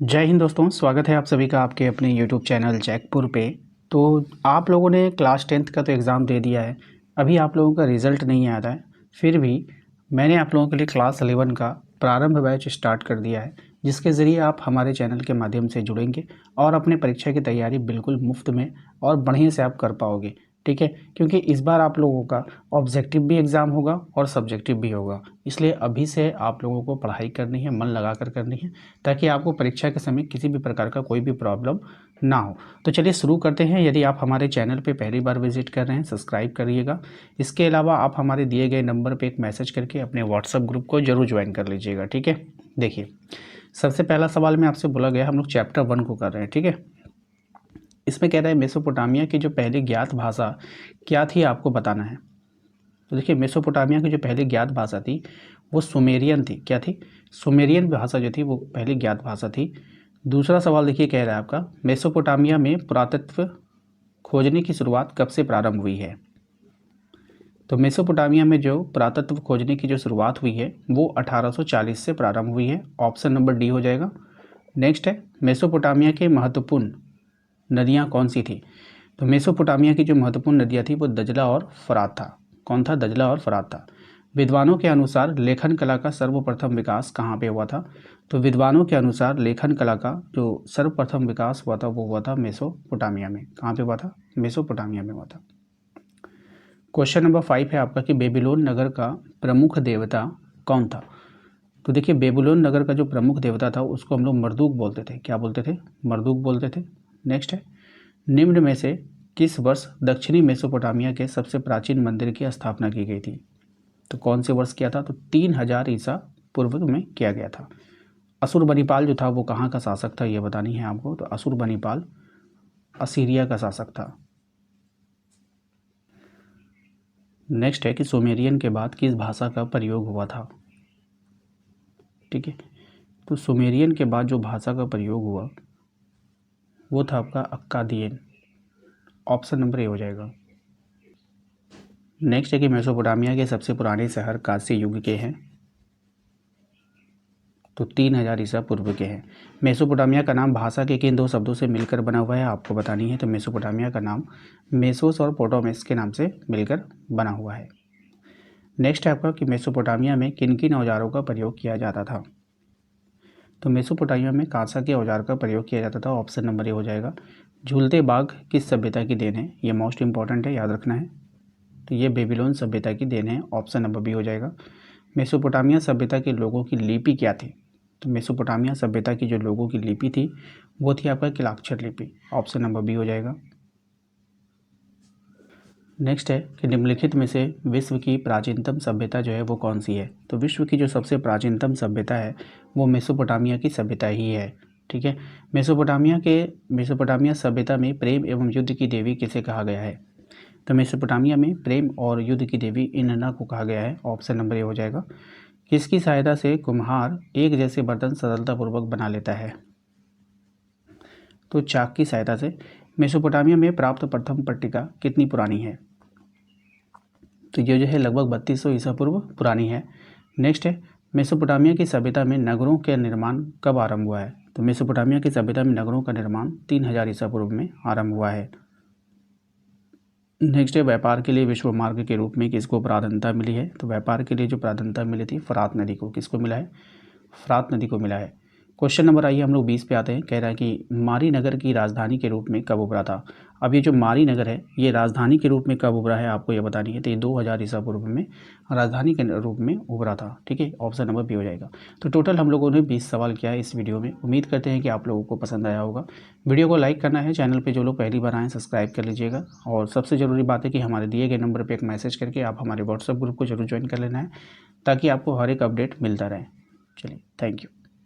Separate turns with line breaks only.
जय हिंद दोस्तों, स्वागत है आप सभी का आपके अपने YouTube चैनल जैकपुर पे। तो आप लोगों ने क्लास 10th का तो एग्ज़ाम दे दिया है। अभी आप लोगों का रिज़ल्ट नहीं आ रहा है, फिर भी मैंने आप लोगों के लिए क्लास 11 का प्रारंभ बैच स्टार्ट कर दिया है, जिसके ज़रिए आप हमारे चैनल के माध्यम से जुड़ेंगे और अपने परीक्षा की तैयारी बिल्कुल मुफ्त में और बढ़िया से आप कर पाओगे। ठीक है, क्योंकि इस बार आप लोगों का ऑब्जेक्टिव भी एग्ज़ाम होगा और सब्जेक्टिव भी होगा, इसलिए अभी से आप लोगों को पढ़ाई करनी है, मन लगा कर करनी है, ताकि आपको परीक्षा के समय किसी भी प्रकार का कोई भी प्रॉब्लम ना हो। तो चलिए शुरू करते हैं। यदि आप हमारे चैनल पे पहली बार विजिट कर रहे हैं, सब्सक्राइब करिएगा। इसके अलावा आप हमारे दिए गए नंबर पे एक मैसेज करके अपने व्हाट्सएप ग्रुप को जरूर ज्वाइन कर लीजिएगा। ठीक है, देखिए सबसे पहला सवाल में आपसे बोला गया, हम लोग चैप्टर 1 को कर रहे हैं। ठीक है, इसमें कह रहा है मेसोपोटामिया की जो पहली ज्ञात भाषा क्या थी आपको बताना है। तो देखिए मेसोपोटामिया की जो पहली ज्ञात भाषा थी वो सुमेरियन थी। क्या थी? सुमेरियन भाषा जो थी वो पहली ज्ञात भाषा थी। दूसरा सवाल देखिए, कह रहा है आपका मेसोपोटामिया में पुरातत्व खोजने की शुरुआत कब से प्रारंभ हुई है। तो मेसोपोटामिया में जो पुरातत्व खोजने की जो शुरुआत हुई है वो 1840 से प्रारंभ हुई है। ऑप्शन नंबर डी हो जाएगा। नेक्स्ट है, मेसोपोटामिया के महत्वपूर्ण नदियाँ कौन सी थी। तो मेसोपोटामिया की जो महत्वपूर्ण नदियाँ थी वो दजला और फरात था। कौन था? दजला और फरात था। विद्वानों के अनुसार लेखन कला का सर्वप्रथम विकास कहाँ पे हुआ था। तो विद्वानों के अनुसार लेखन कला का जो सर्वप्रथम विकास हुआ था वो हुआ था मेसोपोटामिया में। कहाँ पे हुआ था? मेसोपोटामिया में हुआ था। क्वेश्चन नंबर 5 है आपका कि बेबीलोन नगर का प्रमुख देवता कौन था। तो देखिए बेबीलोन नगर का जो प्रमुख देवता था उसको हम लोग मरदूक बोलते थे। क्या बोलते थे? मरदूक बोलते थे। नेक्स्ट है, निम्न में से किस वर्ष दक्षिणी मेसोपोटामिया के सबसे प्राचीन मंदिर की स्थापना की गई थी। तो कौन से वर्ष किया था? तो 3000 ईसा पूर्व में किया गया था। असुरबनिपाल जो था वो कहाँ का शासक था ये बतानी है आपको। तो असुरबनिपाल असीरिया का शासक था। नेक्स्ट है कि सुमेरियन के बाद किस भाषा का प्रयोग हुआ था। ठीक है, तो सुमेरियन के बाद जो भाषा का प्रयोग हुआ वो था आपका अक्कादियन। ऑप्शन नंबर ए हो जाएगा। नेक्स्ट है कि मेसोपोटामिया के सबसे पुराने शहर कांस्य युग के हैं। तो 3000 ईसा पूर्व के हैं। मेसोपोटामिया का नाम भाषा के किन दो शब्दों से मिलकर बना हुआ है आपको बतानी है। तो मेसोपोटामिया का नाम मेसोस और पोटोमेस के नाम से मिलकर बना हुआ है। नेक्स्ट है आपका कि मेसोपोटामिया में किन किन औजारों का प्रयोग किया जाता था। तो मेसोपोटामिया में कांसा के औजार का प्रयोग किया जाता था। ऑप्शन नंबर ए हो जाएगा। झूलते बाघ किस सभ्यता की देन है? ये मोस्ट इंपॉर्टेंट है, याद रखना है। तो ये बेबीलोन सभ्यता की देन है। ऑप्शन नंबर बी हो जाएगा। मेसोपोटामिया सभ्यता के लोगों की लिपि क्या थी। तो मेसोपोटामिया सभ्यता की जो लोगों की लिपि थी वो थी आपका किलाक्षर लिपि। ऑप्शन नंबर बी हो जाएगा। नेक्स्ट है कि निम्नलिखित में से विश्व की प्राचीनतम सभ्यता जो है वो कौन सी है। तो विश्व की जो सबसे प्राचीनतम सभ्यता है वो मेसोपोटामिया की सभ्यता ही है। ठीक है, मेसोपोटामिया सभ्यता में प्रेम एवं युद्ध की देवी किसे कहा गया है। तो मेसोपोटामिया में प्रेम और युद्ध की देवी इनन्ना को कहा गया है। ऑप्शन नंबर ए हो जाएगा। किसकी सहायता से कुम्हार एक जैसे बर्तन सरलतापूर्वक बना लेता है। तो चाक की सहायता से। मेसोपोटामिया में प्राप्त प्रथम पट्टिका कितनी पुरानी है। तो ये जो है लगभग 3200 ईसा पूर्व पुरानी है। नेक्स्ट है, मेसोपोटामिया की सभ्यता में नगरों का निर्माण कब आरंभ हुआ है। तो मेसोपोटामिया की सभ्यता में नगरों का निर्माण 3000 ईसा पूर्व में आरंभ हुआ है। नेक्स्ट है, व्यापार के लिए विश्व मार्ग के रूप में किसको प्राधान्यता मिली है। तो व्यापार के लिए जो प्राधान्यता मिली थी फरात नदी को। किसको मिला है? फरात नदी को मिला है। क्वेश्चन नंबर आइए हम लोग 20 पे आते हैं। कह रहा है कि मारी नगर की राजधानी के रूप में कब उभरा था। अब ये जो मारी नगर है ये राजधानी के रूप में कब उभरा है आपको ये बतानी है। तो ये 2000 ईसा पूर्व में राजधानी के रूप में उभरा था। ठीक है, ऑप्शन नंबर बी हो जाएगा। तो टोटल हम लोगों ने 20 सवाल किया है इस वीडियो में। उम्मीद करते हैं कि आप लोगों को पसंद आया होगा। वीडियो को लाइक करना है, चैनल पर जो लोग पहली बार आएँ सब्सक्राइब कर लीजिएगा। और सबसे ज़रूरी बात है कि हमारे दिए गए नंबर पर एक मैसेज करके आप हमारे व्हाट्सएप ग्रुप को जरूर ज्वाइन कर लेना है, ताकि आपको हर एक अपडेट मिलता रहे। चलिए, थैंक यू।